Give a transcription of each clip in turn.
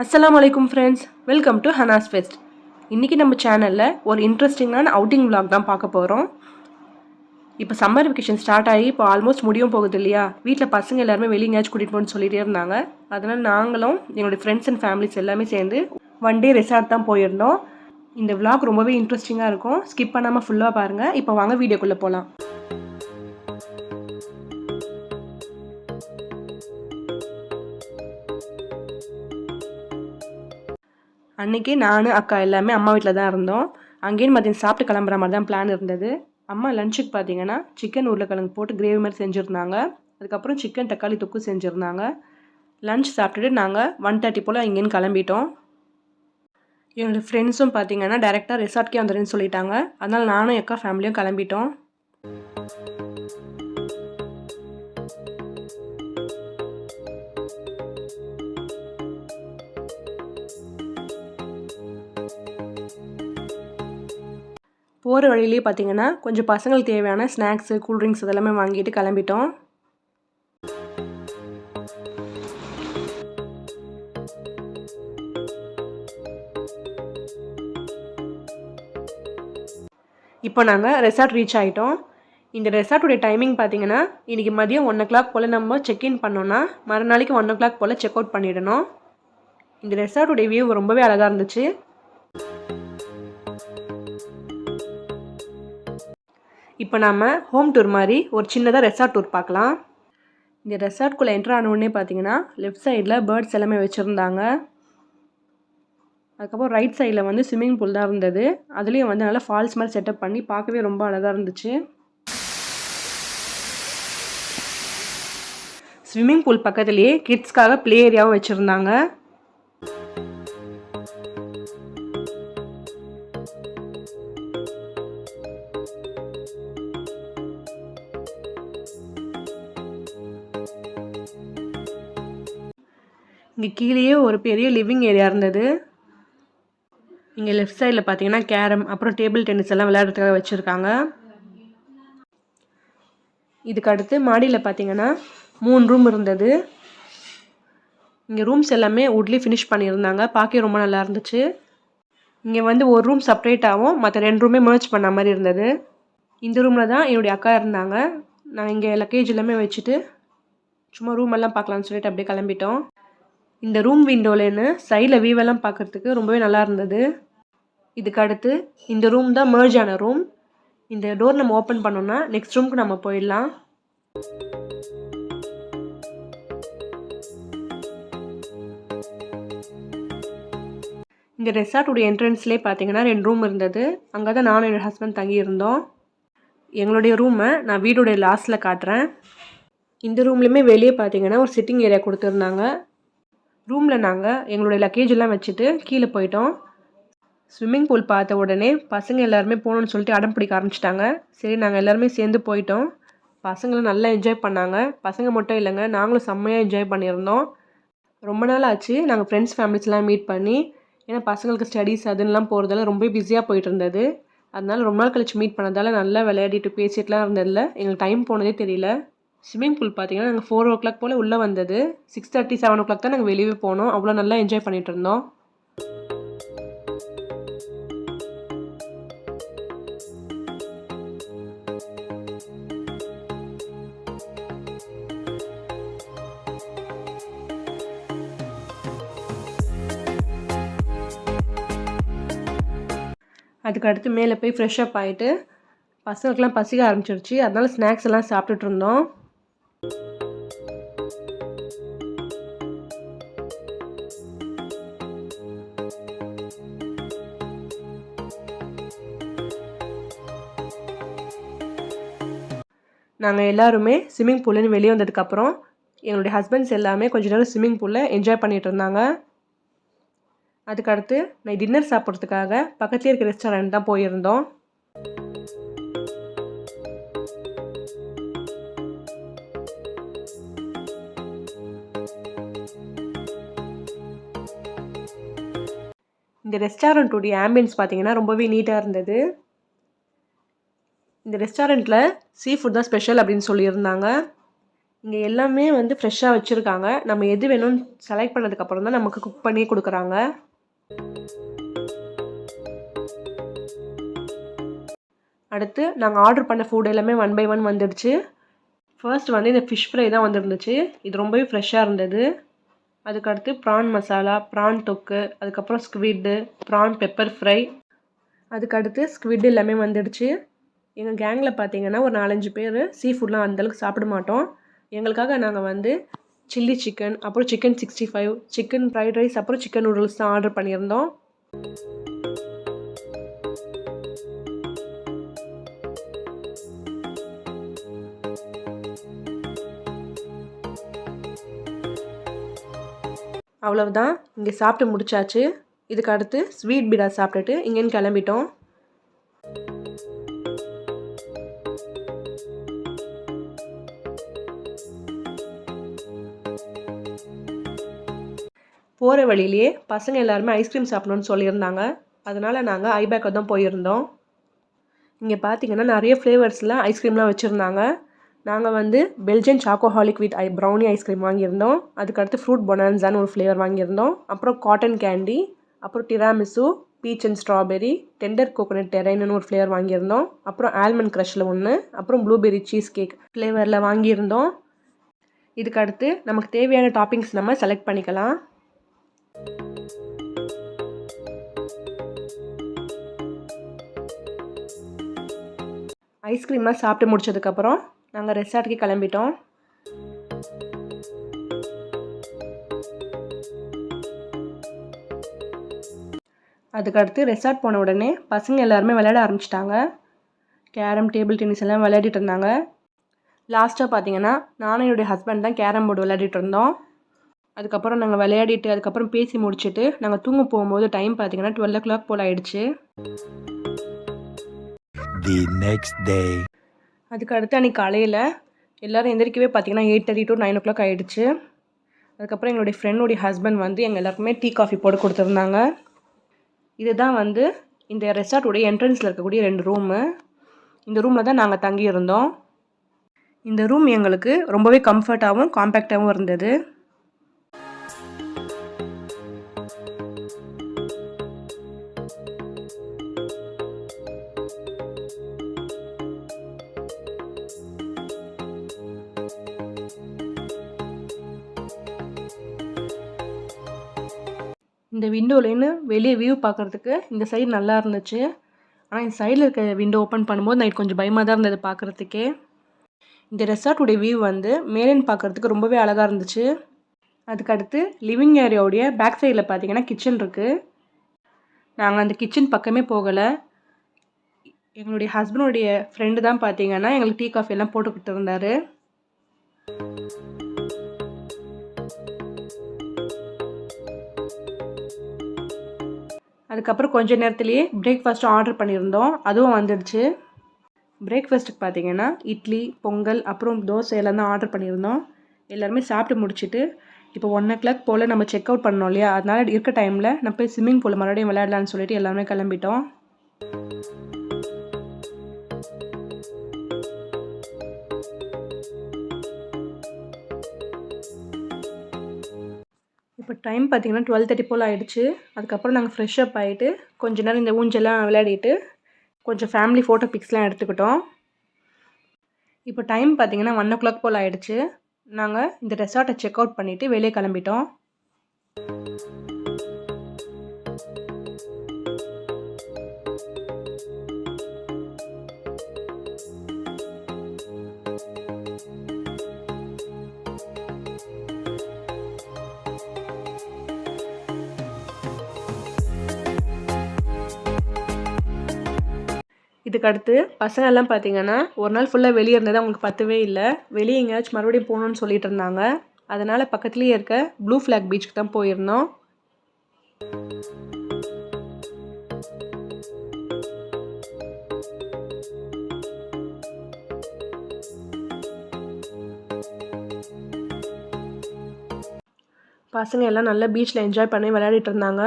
அஸ்ஸலாமு அலைக்கும் friends, welcome to Hanas fest. இன்றைக்கி நம்ம சேனலில் ஒரு இன்ட்ரெஸ்டிங்கான அவுட்டிங் விலாக் தான் பார்க்க போகிறோம். இப்போ சம்மர் வெக்கேஷன் ஸ்டார்ட் ஆகி இப்போ ஆல்மோஸ்ட் முடியும் போகுது இல்லையா. வீட்டில் பசங்க எல்லாருமே வெளியே எங்கேயாச்சும் கூட்டிகிட்டு போகணும்னு சொல்லிகிட்டே இருந்தாங்க. அதனால் நாங்களும் எங்களுடைய ஃப்ரெண்ட்ஸ் அண்ட் ஃபேமிலிஸ் எல்லாமே சேர்ந்து ஒன் டே ரெசார்ட் தான் போயிருந்தோம். இந்த விலாக் ரொம்பவே இன்ட்ரெஸ்டிங்காக இருக்கும். ஸ்கிப் பண்ணாமல் ஃபுல்லாக பாருங்கள். இப்போ வாங்க வீடியோக்குள்ளே போகலாம். அன்றைக்கி நான் அக்கா எல்லாமே அம்மா வீட்டில் தான் இருந்தோம். அங்கேயும் மதியம் சாப்பிட்டு கிளம்புற மாதிரி தான் பிளான் இருந்தது. அம்மா லஞ்சுக்கு பார்த்தீங்கன்னா சிக்கன் உருளைக்கிழங்கு போட்டு கிரேவி மாதிரி செஞ்சுருந்தாங்க. அதுக்கப்புறம் சிக்கன் தக்காளி தொக்கு செஞ்சுருந்தாங்க. லஞ்ச் சாப்பிட்டுட்டு நாங்கள் 1:30 போல் இங்கேன்னு கிளம்பிட்டோம். என்னோடய ஃப்ரெண்ட்ஸும் பார்த்தீங்கன்னா டைரெக்டாக ரெசார்ட்கே வந்துடுன்னு சொல்லிட்டாங்க. அதனால் நானும் அக்கா ஃபேமிலியும் கிளம்பிட்டோம். போகிற வழியிலே பார்த்தீங்கன்னா கொஞ்சம் பசங்களுக்கு தேவையான ஸ்நாக்ஸு கூல்ட்ரிங்க்ஸ் இதெல்லாமே வாங்கிட்டு கிளம்பிட்டோம். இப்போ நாங்கள் ரெசார்ட் ரீச் ஆகிட்டோம். இந்த ரெசார்ட்டுடைய டைமிங் பார்த்தீங்கன்னா இன்றைக்கி மதியம் 1 o'clock போல் நம்ம செக்இன் பண்ணோன்னா மறுநாளைக்கு 1 o'clock போல் செக் அவுட் பண்ணிடணும். இந்த ரெசார்ட்டுடைய வியூ ரொம்பவே அழகாக இருந்துச்சு. இப்போ நம்ம ஹோம் டூர் மாதிரி ஒரு சின்னதாக ரெசார்ட் டூர் பார்க்கலாம். இந்த ரெசார்ட்குள்ளே என்ட்ரு ஆனவுடனே பார்த்தீங்கன்னா லெஃப்ட் சைடில் பேர்ட்ஸ் எல்லாமே வச்சுருந்தாங்க. அதுக்கப்புறம் ரைட் சைடில் வந்து ஸ்விம்மிங் பூல் தான் இருந்தது. அதுலேயும் வந்து நல்லா ஃபால்ஸ் மாதிரி செட்டப் பண்ணி பார்க்கவே ரொம்ப அழகாக இருந்துச்சு. ஸ்விம்மிங் பூல் பக்கத்துலேயே கிட்ஸ்க்காக ப்ளே ஏரியாவும் வச்சுருந்தாங்க. இங்கே கீழேயே ஒரு பெரிய லிவிங் ஏரியா இருந்தது. இங்கே லெஃப்ட் சைடில் பார்த்தீங்கன்னா கேரம் அப்புறம் டேபிள் டென்னிஸ் எல்லாம் விளையாடுறதுக்காக வச்சுருக்காங்க. இதுக்கு அடுத்து மாடியில் பார்த்தீங்கன்னா 3 ரூம் இருந்தது. இங்கே ரூம்ஸ் எல்லாமே வுட்லேயே ஃபினிஷ் பண்ணியிருந்தாங்க. பார்க்க ரொம்ப நல்லா இருந்துச்சு. இங்கே வந்து ஒரு ரூம் செப்பரேட்டாகவும் மற்ற 2 ரூமே மர்ஜ் பண்ண மாதிரி இருந்தது. இந்த ரூமில் தான் என்னுடைய அக்கா இருந்தாங்க. நான் இங்கே லக்கேஜ் எல்லாமே வச்சுட்டு சும்மா ரூம் எல்லாம் பார்க்கலான்னு சொல்லிட்டு அப்படியே கிளம்பிட்டோம். இந்த ரூம் விண்டோலேன்னு சைடில் வியூவெல்லாம் பார்க்குறதுக்கு ரொம்பவே நல்லா இருந்தது. இதுக்கு அடுத்து இந்த ரூம் தான் மர்ஜ் ஆன ரூம். இந்த டோர் நம்ம ஓப்பன் பண்ணோம்னா நெக்ஸ்ட் ரூமுக்கு நம்ம போயிடலாம். இந்த ரெசார்ட்டுடைய என்ட்ரன்ஸ்லேயே பார்த்தீங்கன்னா 2 ரூம் இருந்தது. அங்கே தான் நானும் என்னோடய ஹஸ்பண்ட் தங்கியிருந்தோம். எங்களுடைய ரூமை நான் வீடுடைய லாஸ்ட்டில் காட்டுறேன். இந்த ரூம்லேயுமே வெளியே பார்த்தீங்கன்னா ஒரு சிட்டிங் ஏரியா கொடுத்துருந்தாங்க. ரூமில் நாங்கள் எங்களுடைய லக்கேஜ் எல்லாம் வச்சுட்டு கீழே போயிட்டோம். ஸ்விம்மிங் பூல் பார்த்த உடனே பசங்க எல்லாருமே போகணுன்னு சொல்லிட்டு அடம் பிடிக்க ஆரம்பிச்சிட்டாங்க. சரி நாங்கள் எல்லாருமே சேர்ந்து போயிட்டோம். பசங்களும் நல்லா என்ஜாய் பண்ணாங்க. பசங்க மட்டும் இல்லைங்க, நாங்களும் செம்மையாக என்ஜாய் பண்ணியிருந்தோம். ரொம்ப நாள் ஆச்சு நாங்கள் ஃப்ரெண்ட்ஸ் ஃபேமிலிஸ்லாம் மீட் பண்ணி. ஏன்னா பசங்களுக்கு ஸ்டடீஸ் அதுன்னெலாம் போகிறதால ரொம்ப பிஸியாக போயிட்டு இருந்தது. அதனால ரொம்ப நாள் கழிச்சு மீட் பண்ணதால் நல்லா விளையாடிட்டு பேசிட்டுலாம் இருந்ததில்ல. எங்களுக்கு டைம் போனதே தெரியல. ஸ்விம்மிங் பூல் பார்த்தீங்கன்னா நாங்கள் 4 o'clock போல் உள்ளே வந்தது. 6:30 7 o'clock தான் நாங்கள் வெளியே போனோம். அவ்வளோ நல்லா என்ஜாய் பண்ணிகிட்டு இருந்தோம். அதுக்கு அடுத்து மேலே போய் ஃப்ரெஷ்அப் ஆகிட்டு பசங்களுக்கெல்லாம் பசிக்க ஆரம்பிச்சிருச்சு. அதனால ஸ்நாக்ஸ் எல்லாம் சாப்பிட்டுட்டு இருந்தோம். நாங்கள் எல்லாருமே ஸ்விம்மிங் பூல்லேருந்து வெளியே வந்ததுக்கப்புறம் எங்களுடைய ஹஸ்பண்ட்ஸ் எல்லாமே கொஞ்சம் நேரம் ஸ்விம்மிங் பூலில் என்ஜாய் பண்ணிகிட்டு இருந்தாங்க. அதுக்கடுத்து நான் டின்னர் சாப்பிட்றதுக்காக பக்கத்துலேயே இருக்க ரெஸ்டாரண்ட் தான் போயிருந்தோம். இந்த ரெஸ்டாரண்ட்டுடைய ஆம்பியன்ஸ் பார்த்தீங்கன்னா ரொம்பவே நீட்டாக இருந்தது. இந்த ரெஸ்டாரண்ட்டில் சீ ஃபுட் தான் ஸ்பெஷல் அப்படின்னு சொல்லியிருந்தாங்க. இங்கே எல்லாமே வந்து ஃப்ரெஷ்ஷாக வச்சுருக்காங்க. நம்ம எது வேணும்னு செலக்ட் பண்ணதுக்கப்புறம் தான் நமக்கு குக் பண்ணி கொடுக்குறாங்க. அடுத்து நாங்கள் ஆர்டர் பண்ண ஃபுட் எல்லாமே 1 பை 1 வந்துடுச்சு. ஃபர்ஸ்ட் வந்து இந்த ஃபிஷ் ஃப்ரை தான் வந்துருந்துச்சு. இது ரொம்பவே ஃப்ரெஷ்ஷாக இருந்தது. அதுக்கடுத்து ப்ரான் மசாலா, ப்ரான் தொக்கு, அதுக்கப்புறம் ஸ்குவிட்டு, ப்ரான் பெப்பர் ஃப்ரை, அதுக்கடுத்து ஸ்குவிட் எல்லாமே வந்துடுச்சு. எங்கள் கேங்கில் பார்த்தீங்கன்னா ஒரு 4-5 பேர் சீ ஃபுட்லாம் அந்தளவுக்கு சாப்பிட மாட்டோம். எங்களுக்காக நாங்கள் வந்து சில்லி சிக்கன், அப்புறம் சிக்கன் 65, சிக்கன் ஃப்ரைட் ரைஸ், அப்புறம் சிக்கன் நூடுல்ஸ் தான் ஆர்டர் பண்ணியிருந்தோம். அவ்வளவுதான், இங்கே சாப்பிட்டு முடிச்சாச்சு. இதுக்கு அடுத்து ஸ்வீட் பீடா சாப்பிட்டுட்டு இங்கேன்னு கிளம்பிட்டோம். போகிற வழியிலேயே பசங்க எல்லாருமே ஐஸ்கிரீம் சாப்பிடணுன்னு சொல்லியிருந்தாங்க. அதனால் நாங்கள் ஐபேக்கோ தான் போயிருந்தோம். இங்கே பார்த்தீங்கன்னா நிறைய ஃப்ளேவர்ஸில் ஐஸ்கிரீம்லாம் வச்சுருந்தாங்க. நாங்கள் வந்து பெல்ஜியன் சாக்கோஹாலிக் வித் ப்ரௌனி ஐஸ்கிரீம் வாங்கியிருந்தோம். அதுக்கடுத்து ஃப்ரூட் பொனான்ஸான்னு ஒரு ஃப்ளேவர் வாங்கியிருந்தோம். அப்புறம் காட்டன் கேண்டி, அப்புறம் tiramisu, peach and strawberry, tender coconut டெரைன்னு ஒரு ஃப்ளேவர் வாங்கியிருந்தோம். அப்புறம் ஆல்மண்ட் க்ரஷில் ஒன்று, அப்புறம் ப்ளூபெர்ரி சீஸ் கேக் ஃப்ளேவரில் வாங்கியிருந்தோம். இதுக்கடுத்து நமக்கு தேவையான டாப்பிங்ஸ் நம்ம செலக்ட் பண்ணிக்கலாம். ஐஸ்கிரீம்லாம் சாப்பிட்டு முடிச்சதுக்கப்புறம் நாங்கள் ரெசார்ட்டுக்கு கிளம்பிட்டோம். அதுக்கடுத்து ரெசார்ட் போன உடனே பசங்க எல்லாருமே விளையாட ஆரம்பிச்சிட்டாங்க. கேரம், டேபிள் டென்னிஸ் எல்லாம் விளையாடிட்டு இருந்தாங்க. லாஸ்ட்டாக பார்த்தீங்கன்னா நானும் என்னுடைய ஹஸ்பண்ட் தான் கேரம் போர்டு விளையாடிட்டு இருந்தோம். அதுக்கப்புறம் நாங்கள் விளையாடிட்டு அதுக்கப்புறம் பேசி முடிச்சுட்டு நாங்கள் தூங்க போகும்போது டைம் பார்த்தீங்கன்னா 12 o'clock போல் ஆயிடுச்சு. அதுக்கு அடுத்து அன்றைக்கி காலையில் எல்லோரும் எந்திரிக்கவே பார்த்தீங்கன்னா 8:30 to 9 o'clock ஆகிடுச்சு. அதுக்கப்புறம் எங்களுடைய ஃப்ரெண்டுடைய ஹஸ்பண்ட் வந்து எங்கள் எல்லாருக்குமே டீ காஃபி போட்டு கொடுத்துருந்தாங்க. இதுதான் வந்து இந்த ரெசார்ட்டுடைய என்ட்ரன்ஸில் இருக்கக்கூடிய 2 ரூமு. இந்த ரூமில் தான் நாங்கள் தங்கியிருந்தோம். இந்த ரூம் எங்களுக்கு ரொம்பவே கம்ஃபர்ட்டாகவும் காம்பேக்டாகவும் இருந்தது. இந்த விண்டோலேருந்து வெளியே வியூ பார்க்குறதுக்கு இந்த சைடு நல்லா இருந்துச்சு. ஆனால் இந்த சைடில் இருக்க விண்டோ ஓப்பன் பண்ணும்போது நைட் கொஞ்சம் பயமாக தான் இருந்தது பார்க்குறதுக்கே. இந்த ரெசார்ட்டுடைய வியூ வந்து மேலேன்னு பார்க்குறதுக்கு ரொம்பவே அழகாக இருந்துச்சு. அதுக்கடுத்து லிவிங் ஏரியாவுடைய பேக் சைடில் பார்த்தீங்கன்னா கிச்சன் இருக்குது. நாங்கள் அந்த கிச்சன் பக்கமே போகலை. எங்களுடைய ஹஸ்பண்டுடைய ஃப்ரெண்டு தான் பார்த்தீங்கன்னா எங்களுக்கு டீ காஃபி எல்லாம் போட்டு கொடுத்துருந்தாரு. அதுக்கப்புறம் கொஞ்ச நேரத்துலேயே பிரேக்ஃபாஸ்ட்டும் ஆர்டர் பண்ணியிருந்தோம். அதுவும் வந்துடுச்சு. பிரேக்ஃபாஸ்ட்டுக்கு பார்த்தீங்கன்னா இட்லி, பொங்கல், அப்புறம் தோசை எல்லாம் தான் ஆர்டர் பண்ணியிருந்தோம். எல்லாருமே சாப்பிட்டு முடிச்சுட்டு இப்போ 1 o'clock போல் நம்ம செக் அவுட் பண்ணோம் இல்லையா, அதனால் இருக்க டைமில் நம்ம போய் ஸ்விம்மிங் பூலில் மறுபடியும் விளையாடலான்னு சொல்லிட்டு எல்லாருமே கிளம்பிட்டோம். இப்போ டைம் பார்த்தீங்கன்னா 12:30 போல் ஆகிடுச்சு. அதுக்கப்புறம் நாங்கள் ஃப்ரெஷ் அப் ஆகிட்டு கொஞ்ச நேரம் இந்த ஊஞ்சல்லாம் விளையாடிட்டு கொஞ்சம் ஃபேமிலி ஃபோட்டோ பிக்ஸ்லாம் எடுத்துக்கிட்டோம். இப்போ டைம் பார்த்தீங்கன்னா 1 o'clock போல் ஆகிடுச்சு. நாங்கள் இந்த ரெசார்ட்டை செக் அவுட் பண்ணிவிட்டு வெளியே கிளம்பிட்டோம். இதுக்கடுத்து பசங்க எல்லாம் பார்த்தீங்கன்னா ஒரு நாள் ஃபுல்லாக வெளியே இருந்தது அவங்களுக்கு பத்தவே இல்லை. வெளியே எங்கேயாச்சும் மறுபடியும் போகணுன்னு சொல்லிட்டு இருந்தாங்க. அதனால் பக்கத்துலேயே இருக்க ப்ளூ ஃப்ளாக் பீச்சுக்கு தான் போயிருந்தோம். பசங்க எல்லாம் நல்லா பீச்சில் என்ஜாய் பண்ணி விளையாடிட்டு இருந்தாங்க.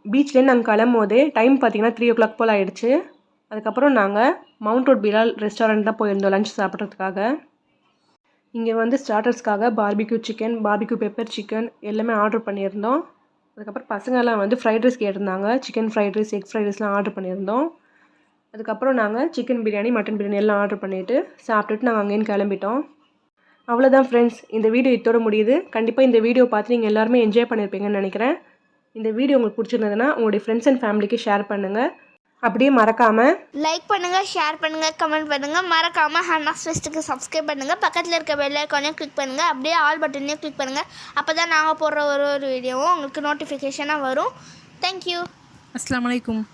பீச்லேருந்து நாங்கள் கிளம்போதே டைம் பார்த்தீங்கன்னா 3 o'clock போல் ஆகிடுச்சு. அதுக்கப்புறம் நாங்கள் மவுண்ட் ரோட் பிலால் ரெஸ்டாரண்ட் தான் போயிருந்தோம் லஞ்ச் சாப்பிட்றதுக்காக. இங்கே வந்து ஸ்டார்டர்ஸ்க்காக barbecue chicken, barbecue pepper chicken எல்லாமே ஆர்டர் பண்ணியிருந்தோம். அதுக்கப்புறம் பசங்கள்லாம் வந்து ஃப்ரைட் ரைஸ் கேட்டிருந்தாங்க. Chicken fried rice, egg fried ரைஸ்லாம் ஆர்டர் பண்ணியிருந்தோம். அதுக்கப்புறம் நாங்கள் சிக்கன் பிரியாணி, மட்டன் பிரியாணி எல்லாம் ஆர்டர் பண்ணிவிட்டு சாப்பிட்டுட்டு நாங்கள் அங்கேருந்து கிளம்பிட்டோம். அவ்வளோதான் ஃப்ரெண்ட்ஸ், இந்த வீடியோ இதோட முடியுது. கண்டிப்பாக இந்த வீடியோ பார்த்து நீங்கள் எல்லாருமே என்ஜாய் பண்ணியிருப்பீங்கன்னு நினைக்கிறேன். இந்த வீடியோ உங்களுக்கு பிடிச்சிருந்ததுன்னா உங்களுடைய ஃப்ரெண்ட்ஸ் அண்ட் ஃபேமிலிக்கு ஷேர் பண்ணுங்கள். அப்படியே மறக்காமல் லைக் பண்ணுங்கள், ஷேர் பண்ணுங்கள், கமெண்ட் பண்ணுங்கள். மறக்காமல் ஹன்னாஸ் ஃபெஸ்ட்டுக்கு சப்ஸ்கிரைப் பண்ணுங்கள். பக்கத்தில் இருக்க பெல் ஐக்கானையும் கிளிக் பண்ணுங்கள். அப்படியே ஆல் பட்டனையும் கிளிக் பண்ணுங்கள். அப்போ தான் நாங்கள் போடுற ஒரு வீடியோவும் உங்களுக்கு நோட்டிஃபிகேஷனாக வரும். தேங்க்யூ. அஸ்ஸலாமு அலைக்கும்.